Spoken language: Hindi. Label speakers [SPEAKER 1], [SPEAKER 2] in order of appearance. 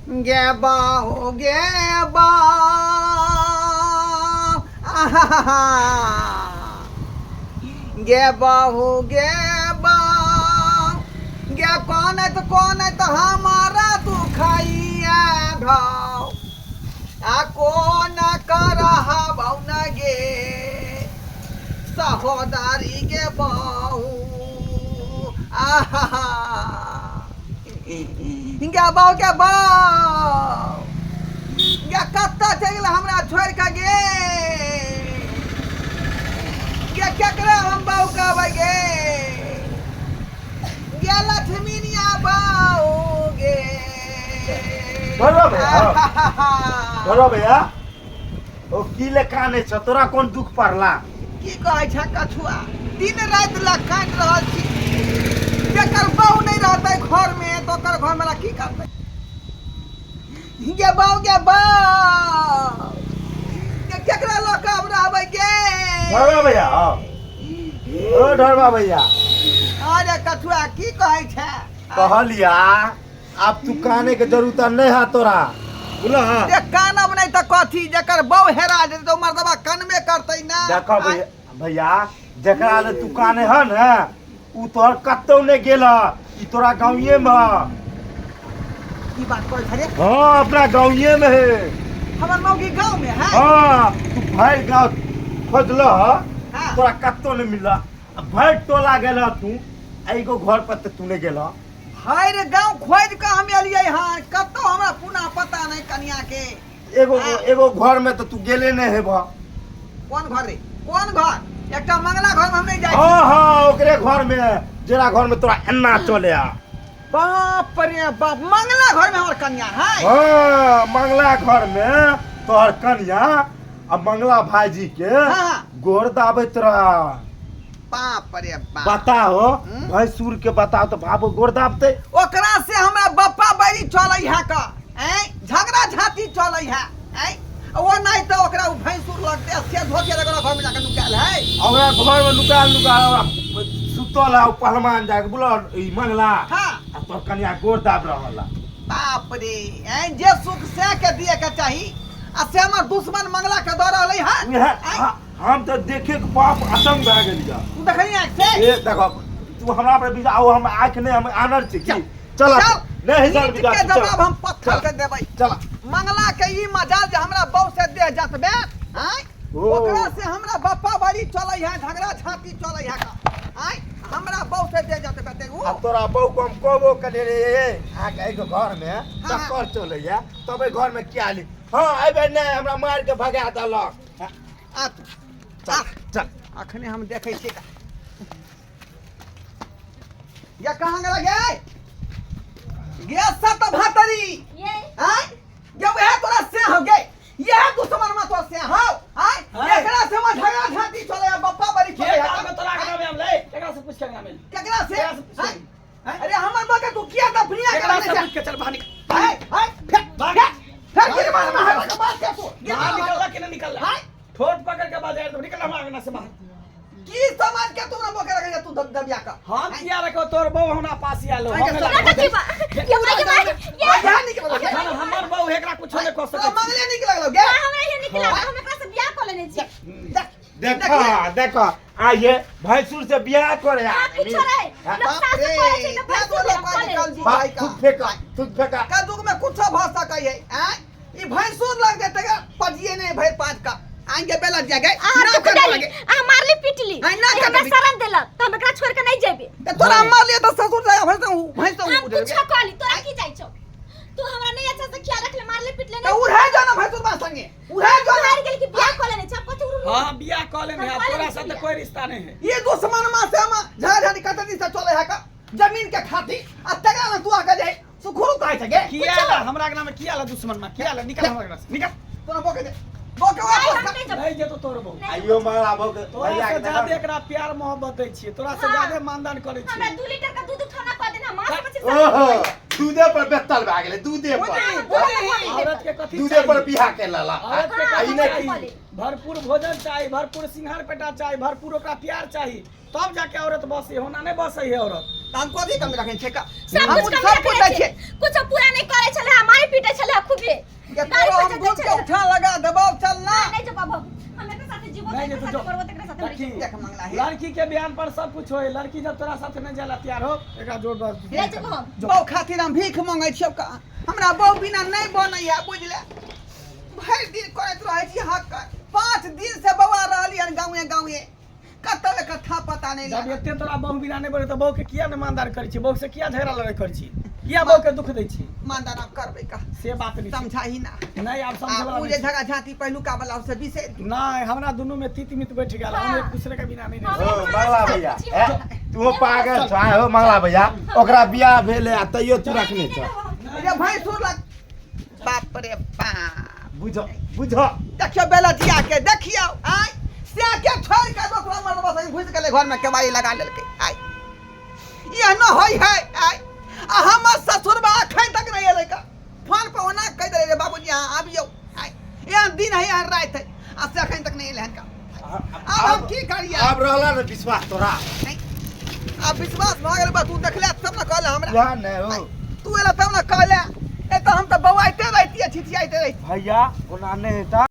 [SPEAKER 1] गे बाहो गे बा गे बाहो गे बा गे कौन है तो हमारा तू खाइया ढाओ आ कौन कर भावना गे सहोदारी गे बाहू गे बाऊ गे कत्ता चल हमरा छोड़ के गे केकरा हम बाऊ कहबै गे लक्ष्मीनिया बाऊ गे
[SPEAKER 2] धरो भैया ओ की ले काने छ तोरा कोन दुख पड़ला
[SPEAKER 1] की कहै छ कछुआ दिन रात ला काट रहल छी जेकर बाऊ नहीं रहतै घर में तो ओकर घर में की करतै गे बाऊ केकरा लोग अब रहबै गे
[SPEAKER 2] धरबा भैया ओ धरबा भैया
[SPEAKER 1] अरे कछुआ की कहै छ
[SPEAKER 2] कहलिया अब तू काने के जरूरत नहीं है तोरा बोला
[SPEAKER 1] ये कानब नहीं तो कथी जकर बाऊ हेरा जेतै तो मर्दबा कानबे करतै ना
[SPEAKER 2] देखो भैया जकरा ले तू काने है ना उ तोहर कत्तो ने गेला ई तोरा गांवये में
[SPEAKER 1] की बात कहै छ रे
[SPEAKER 2] हां अपना गांवये में है
[SPEAKER 1] हमर मौगी गांव में है
[SPEAKER 2] हां तू भाई गांव खोजलो
[SPEAKER 1] हाँ।
[SPEAKER 2] तोरा कत्तो ने मिला भाई टोला गेला तू एगो घर पर तू ने गेला
[SPEAKER 1] हर गांव खोज के हम एलियै हां कत्तो हमरा पुना पता नहीं कन्या के
[SPEAKER 2] एगो घर में तो तू गेले नहीं हेबा
[SPEAKER 1] कौन घर रे कौन घर एकटा मंगला घर में हम नहीं जाय
[SPEAKER 2] हां ओकरे घर में जेरा घर में तोरा एन्ना चले आ
[SPEAKER 1] बाप रे बाप मंगला घर में हमर कन्या है
[SPEAKER 2] हां मंगला घर में तोहर कन्या अब मंगला भाईजी के
[SPEAKER 1] हाँ।
[SPEAKER 2] गोर दाबैत रहा
[SPEAKER 1] बाप रे बाप
[SPEAKER 2] बताओ भैंसुर के बताओ तो बाबू गोर दाबते
[SPEAKER 1] ओकरा से हमरा बप्पा बैरी चलै है का झगड़ा झाती चलै है वो नहीं तो ओकरा भैंसुर लगते से धोके ओकरा घर में जाके नुकाल है
[SPEAKER 2] ओकरा घर में नुकाल सुतल है पहलवान जाके बोला ई मंगला
[SPEAKER 1] हाँ।
[SPEAKER 2] आ तोहर कन्या गोर दाब रहल
[SPEAKER 1] बाप रे जे सुख से के दिए के चाही आ से हमर दुश्मन मंगला के दौड़ रहलै है
[SPEAKER 2] हम तो देखे के बाप आतंक भए गेलिया
[SPEAKER 1] तू देखली आंख से
[SPEAKER 2] ए देखो तू हमरा पर बिजा आओ हम आंख ने हम आनर छी की चल नहीं चल बिजा
[SPEAKER 1] के जवाब हम पत्थर के देबै
[SPEAKER 2] चल
[SPEAKER 1] मंगला के ई मजाल जे हमरा बहु से दे जतबे हैं ओकरा से हमरा बप्पा बड़ी चलै है झगड़ा छाती चलै है का हैं हमरा बहु से दे जतबे ते
[SPEAKER 2] अब तोरा बहु को हम कहबो करे रे आ के घर में टक्कर चले या तबे घर में क्या ली हां एबे नहीं हमरा मार के भगा देलक
[SPEAKER 1] चल अखने हम देखै छी या कहां गेला गे सत भातरी ये हैं ये वह तोरा से हो गे ये दुश्मन में तो से हो हैं एकरा से हम झगड़ा झाती चले बप्पा बड़ी चले
[SPEAKER 3] के तोरा के नाम हम ले केकरा से पूछ के नाम ले
[SPEAKER 1] केकरा से अरे हमर बके तू किया त भुनिया
[SPEAKER 3] केकरा से पूछ के चल बाहर निकल
[SPEAKER 1] भाग फिर गिर मार में हर के बात के तू
[SPEAKER 3] बाहर निकलला कि नहीं निकलला ठोट पकड़ के बाजार तो निकल हमरा आंगना से बाहर
[SPEAKER 1] की समाज के तू न बके रखे तू दबिया का
[SPEAKER 3] हम किया रखो तोर बहू हमरा पास आलो
[SPEAKER 1] हमर
[SPEAKER 3] बहू एकरा कुछ नहीं कर सके
[SPEAKER 1] मंगले निकल गे
[SPEAKER 2] देखो आइए भैंसुर से बियाह करे
[SPEAKER 1] का दुख में कुछ भाषा कहिए ई भैंसुर लग देते पजिए नहीं भैर पांच का आंगे बेला जगे ना कर लगे
[SPEAKER 4] मारली पिटली हमरा शरण देलक त हम एकरा छोड़ के नहीं जेबे
[SPEAKER 1] तोरा मार लिया तो ससुर जाए भैंस
[SPEAKER 4] कुछ कहली तोरा की जाय छौ तू हमरा नहीं अच्छा से ख्याल रखले मारले पिटले
[SPEAKER 1] तो उड़े जाना भैंसुर बा संगे उड़े जाना
[SPEAKER 4] हार गेल कि बियाह क लेने छ कथि उड़
[SPEAKER 3] हां बियाह क लेने है तोरा साथ कोई रिश्ता नहीं है
[SPEAKER 1] ये दुश्मन मा से हम झाड़ी कटनी से चले है का जमीन के खाती आ तगा में तू आके जाए सुखुरु कहै छगे
[SPEAKER 3] किया हमरा के नाम किया दुश्मन में किया निकल हमरा से निकल
[SPEAKER 1] तोरा बोके दे बोके वापस
[SPEAKER 3] नहीं जे तो तोर बहू
[SPEAKER 2] आइयो मारा भोग
[SPEAKER 3] तोरा से ज्यादा एकरा प्यार मोहब्बत दै छियै तोरा से ज्यादा मानदान करै छियै
[SPEAKER 4] हमरा 2 लीटर का दूध खाना क देना मां से
[SPEAKER 2] ओहो दूधे पर बेतल भए गेलै दूधे पर
[SPEAKER 3] औरत के कथि
[SPEAKER 2] दूधे पर बियाह के लाला
[SPEAKER 3] औरत के
[SPEAKER 2] आई
[SPEAKER 3] कथि
[SPEAKER 2] नहीं
[SPEAKER 3] चाहिए भरपूर भोजन चाहिए भरपूर सिंगार पेटा चाहिए भरपूर ओकरा प्यार चाहिए तब जाके औरत बसे होना नहीं बसे है औरत
[SPEAKER 1] हम को भी कम रखे छे का
[SPEAKER 4] सब कुछ कम रखे कुछ पूरा नहीं करे छले हमारे पीटे
[SPEAKER 1] है
[SPEAKER 3] लड़की के बयान पर सब कुछ होए लड़की जब तोरा साथ नहीं जाला तैयार हो एकरा जोर दस
[SPEAKER 4] ले चुप हम
[SPEAKER 1] बहू खातिर हम भीख मांगे छियो का हमरा बहू बिना नहीं बनैया बुझले भरि दिन करैत रहै छी हक 5 दिन से बौआ रहली हन गाँवे कतौ ले कथा पता नहीं
[SPEAKER 3] जब
[SPEAKER 1] लगा
[SPEAKER 3] एते तोरा बहु बिना नहीं बोले तो बहु के किया न ईमानदार करै छी बहु से किया झगड़ा लड़ाई करै छी किया बहु के दुख दै छी
[SPEAKER 1] मानदान आप करबै का
[SPEAKER 3] से बात नहीं
[SPEAKER 1] समझाही ना
[SPEAKER 3] नहीं आप समझ
[SPEAKER 1] आ उ जे झगड़ा झांटी पहिलुका वाला से विशेष
[SPEAKER 3] नहीं हमरा दोनों में तीत मित बैठ गेल हम एक दूसरे के बिना नहीं रह
[SPEAKER 2] ओ मंगला भैया तू पागल छ हो मंगला भैया ओकरा बियाह भेले आ तइयो तू रखने छ
[SPEAKER 1] रे भाई सुन लग बाप रे बाप
[SPEAKER 2] बुझ
[SPEAKER 1] देखियो बेला जिया के देखियो आय से के छोड़ के दोसरा मर्दवा से घुस गेले घर में केवाड़ी लगा लेलके आय ये न होई है आय आ हम ससुरबा अखन तक नहीं एले का फोन पे ओना कह दे रे बाबूजी हां आबियो आय ये दिन है यार रात है आ से अखन तक नहीं एले का अब हम की करिए
[SPEAKER 2] अब रहला न विश्वास तोरा
[SPEAKER 1] अब विश्वास भ गेल बा तू देखले तब न कहले हमरा
[SPEAKER 2] ध्यान नहीं हो
[SPEAKER 1] तू एला तब न कहले ए तो हम तो बवाइते रहती छिछियाइते रहती
[SPEAKER 2] भैया ओना नहीं हेता